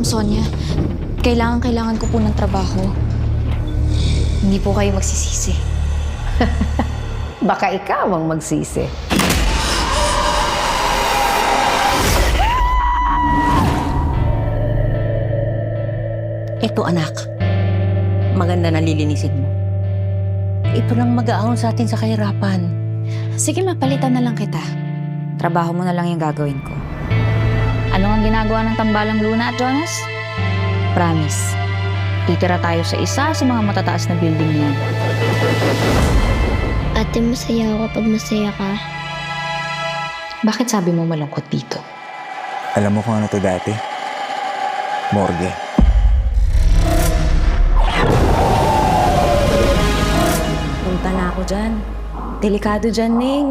Sonia. Kailangan ko po ng trabaho. Hindi po kayo magsisisi. Baka ikaw ang magsisi. Ito anak, maganda na lilinisin mo. Ito lang mag-aahon sa atin sa kahirapan. Sige, mapalitan na lang kita. Trabaho mo na lang yung gagawin ko. Ano ang ginagawa ng tambalang Luna at Jonas? Promise. Titira tayo sa isa sa mga matataas na building niyan. Ate, masaya ako kapag masaya ka. Bakit sabi mo malungkot dito? Alam mo kung ano to dati? Morgue. Punta na ako dyan. Delikado dyan, Ning.